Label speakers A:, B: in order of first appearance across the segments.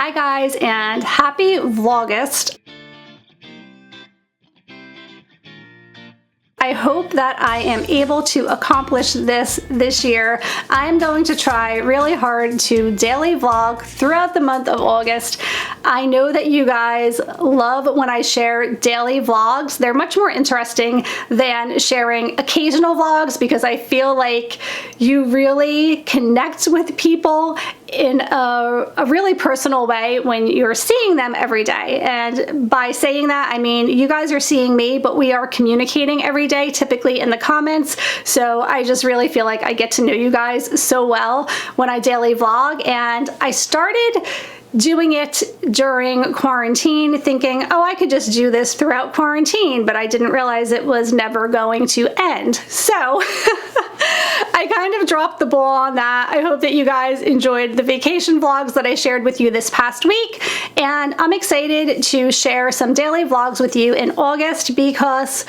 A: Hi guys, and happy Vlogust. I hope that I am able to accomplish this year. I'm going to try really hard to daily vlog throughout the month of August. I know that you guys love when I share daily vlogs. They're much more interesting than sharing occasional vlogs because I feel like you really connect with people in a really personal way when you're seeing them every day. And by saying that, I mean you guys are seeing me, but we are communicating every day, typically in the comments. So I just really feel like I get to know you guys so well when I daily vlog. And I started doing it during quarantine thinking, oh, I could just do this throughout quarantine, but I didn't realize it was never going to end. So I kind of dropped the ball on that. I hope that you guys enjoyed the vacation vlogs that I shared with you this past week, and I'm excited to share some daily vlogs with you in August because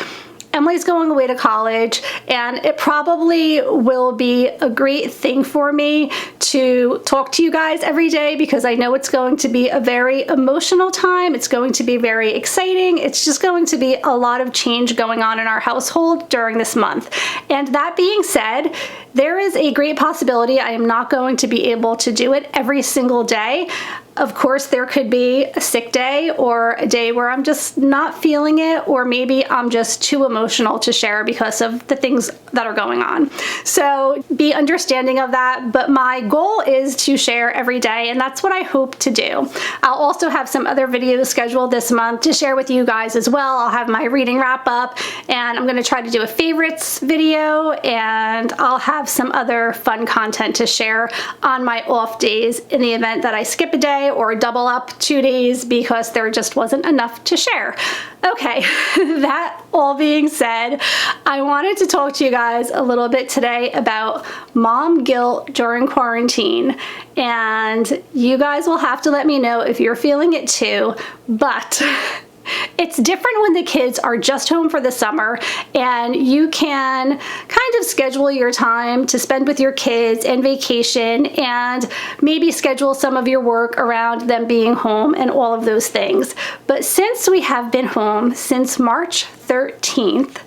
A: Emily's going away to college, and it probably will be a great thing for me to talk to you guys every day because I know it's going to be a very emotional time. It's going to be very exciting. It's just going to be a lot of change going on in our household during this month. And that being said, there is a great possibility I am not going to be able to do it every single day. Of course, there could be a sick day or a day where I'm just not feeling it, or maybe I'm just too emotional to share because of the things that are going on. So be understanding of that, but my goal is to share every day, and that's what I hope to do. I'll also have some other videos scheduled this month to share with you guys as well. I'll have my reading wrap up, and I'm going to try to do a favorites video, and I'll have some other fun content to share on my off days in the event that I skip a day or double up 2 days because there just wasn't enough to share. Okay, that all being said, I wanted to talk to you guys a little bit today about mom guilt during quarantine, and you guys will have to let me know if you're feeling it too, but it's different when the kids are just home for the summer and you can kind of schedule your time to spend with your kids and vacation and maybe schedule some of your work around them being home and all of those things. But since we have been home since March 13th,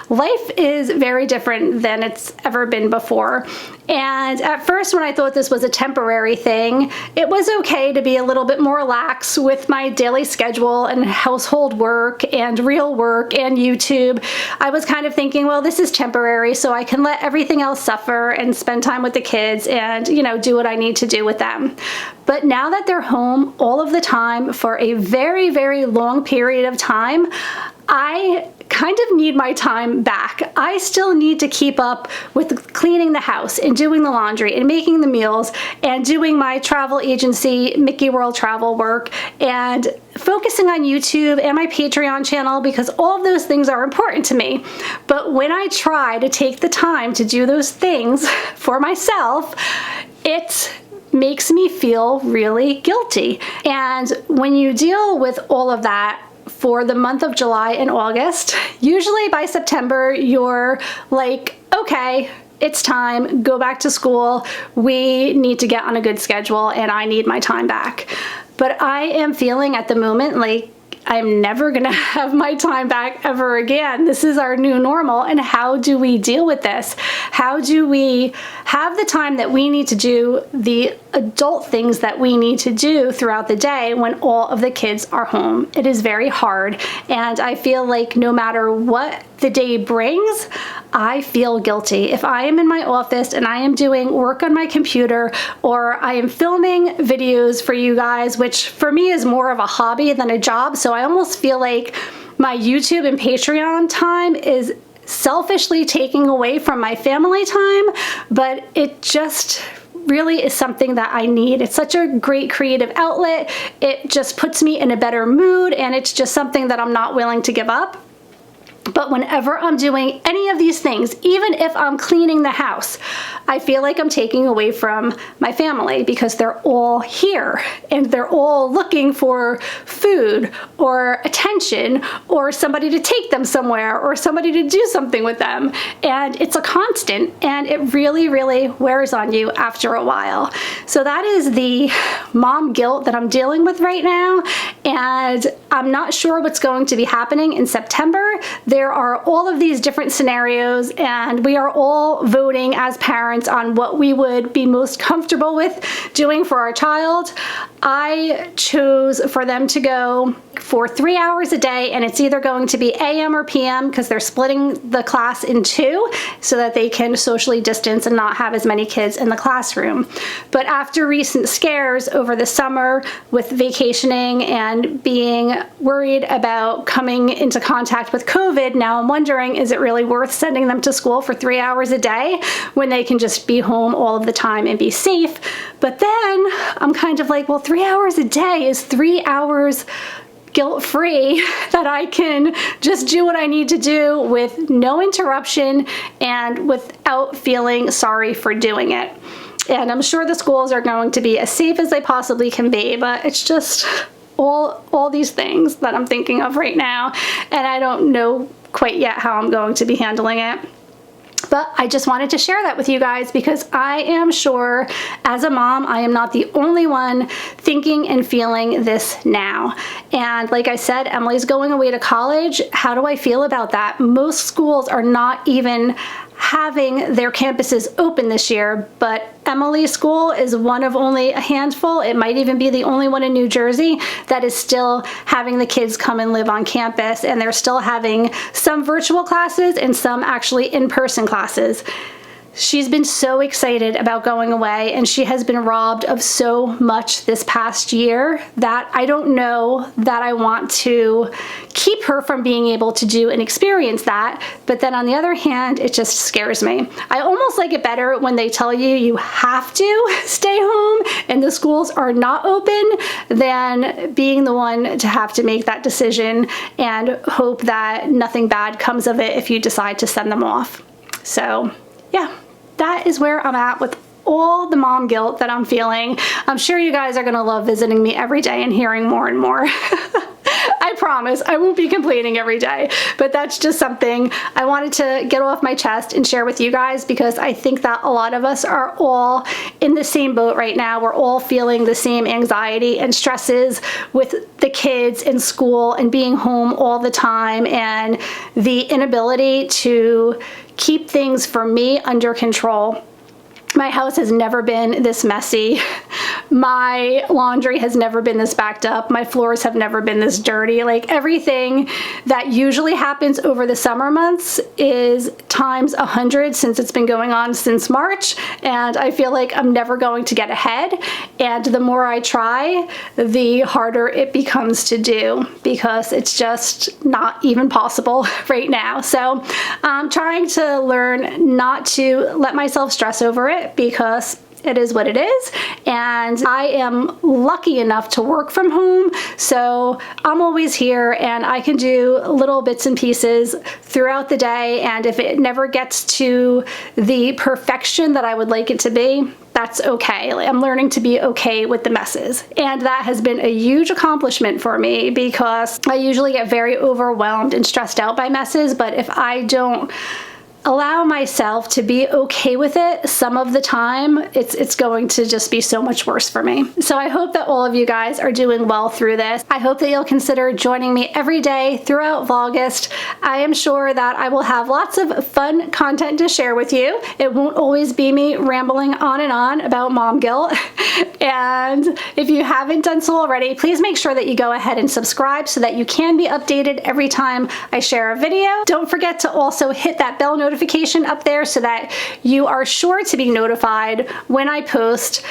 A: life is very different than it's ever been before. And at first, when I thought this was a temporary thing, it was okay to be a little bit more lax with my daily schedule and household work and real work and YouTube. I was kind of thinking, well, this is temporary, so I can let everything else suffer and spend time with the kids and, you know, do what I need to do with them. But now that they're home all of the time for a very, very long period of time, I kind of need my time back. I still need to keep up with cleaning the house and doing the laundry and making the meals and doing my travel agency, Mickey World Travel work, and focusing on YouTube and my Patreon channel because all of those things are important to me. But when I try to take the time to do those things for myself, it makes me feel really guilty. And when you deal with all of that for the month of July and August, usually by September, you're like, okay, it's time, go back to school. We need to get on a good schedule and I need my time back. But I am feeling at the moment like I'm never gonna have my time back ever again. This is our new normal, and how do we deal with this? How do we have the time that we need to do the adult things that we need to do throughout the day when all of the kids are home? It is very hard, and I feel like no matter what the day brings, I feel guilty. If I am in my office and I am doing work on my computer, or I am filming videos for you guys, which for me is more of a hobby than a job, so I almost feel like my YouTube and Patreon time is selfishly taking away from my family time, but it just really is something that I need. It's such a great creative outlet. It just puts me in a better mood, and it's just something that I'm not willing to give up. But whenever I'm doing any of these things, even if I'm cleaning the house, I feel like I'm taking away from my family because they're all here and they're all looking for food or attention or somebody to take them somewhere or somebody to do something with them. And it's a constant, and it really, really wears on you after a while. So that is the mom guilt that I'm dealing with right now. And I'm not sure what's going to be happening in September. There are all of these different scenarios, and we are all voting as parents on what we would be most comfortable with doing for our child. I chose for them to go for 3 hours a day, and it's either going to be AM or PM because they're splitting the class in two so that they can socially distance and not have as many kids in the classroom. But after recent scares over the summer with vacationing and being worried about coming into contact with COVID, now I'm wondering, is it really worth sending them to school for 3 hours a day when they can just be home all of the time and be safe? But then I'm kind of like, well, 3 hours a day is 3 hours guilt-free that I can just do what I need to do with no interruption and without feeling sorry for doing it. And I'm sure the schools are going to be as safe as they possibly can be, but it's just all these things that I'm thinking of right now, and I don't know quite yet how I'm going to be handling it. But I just wanted to share that with you guys because I am sure as a mom, I am not the only one thinking and feeling this now. And like I said, Emily's going away to college. How do I feel about that? Most schools are not even having their campuses open this year, but Emily's school is one of only a handful. It might even be the only one in New Jersey that is still having the kids come and live on campus, and they're still having some virtual classes and some actually in-person classes. She's been so excited about going away, and she has been robbed of so much this past year that I don't know that I want to keep her from being able to do and experience that. But then on the other hand, it just scares me. I almost like it better when they tell you you have to stay home and the schools are not open than being the one to have to make that decision and hope that nothing bad comes of it if you decide to send them off. So yeah, that is where I'm at with all the mom guilt that I'm feeling. I'm sure you guys are gonna love visiting me every day and hearing more and more. I promise I won't be complaining every day, but that's just something I wanted to get off my chest and share with you guys because I think that a lot of us are all in the same boat right now. We're all feeling the same anxiety and stresses with the kids in school and being home all the time and the inability to keep things for me under control. My house has never been this messy. My laundry has never been this backed up. My floors have never been this dirty. Like everything that usually happens over the summer months is times 100 since it's been going on since March. And I feel like I'm never going to get ahead. And the more I try, the harder it becomes to do because it's just not even possible right now. So I'm trying to learn not to let myself stress over it because it is what it is, and I am lucky enough to work from home, so I'm always here and I can do little bits and pieces throughout the day, and if it never gets to the perfection that I would like it to be, that's okay. I'm learning to be okay with the messes, and that has been a huge accomplishment for me because I usually get very overwhelmed and stressed out by messes, but if I don't allow myself to be okay with it some of the time, it's going to just be so much worse for me. So I hope that all of you guys are doing well through this. I hope that you'll consider joining me every day throughout Vlogust. I am sure that I will have lots of fun content to share with you. It won't always be me rambling on and on about mom guilt. And if you haven't done so already, please make sure that you go ahead and subscribe so that you can be updated every time I share a video. Don't forget to also hit that bell notification up there so that you are sure to be notified when I post.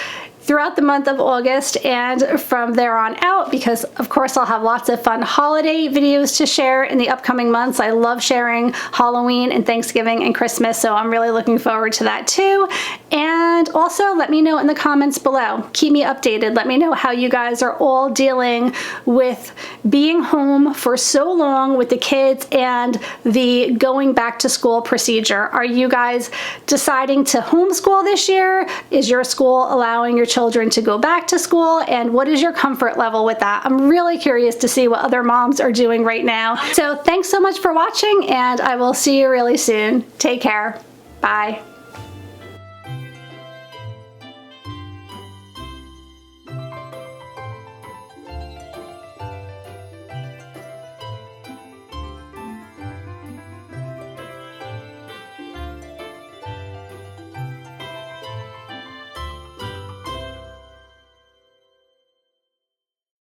A: throughout the month of August and from there on out, because of course I'll have lots of fun holiday videos to share in the upcoming months. I love sharing Halloween and Thanksgiving and Christmas, so I'm really looking forward to that too. And also let me know in the comments below. Keep me updated. Let me know how you guys are all dealing with being home for so long with the kids and the going back to school procedure. Are you guys deciding to homeschool this year? Is your school allowing your children to go back to school? And what is your comfort level with that? I'm really curious to see what other moms are doing right now. So thanks so much for watching, and I will see you really soon. Take care. Bye.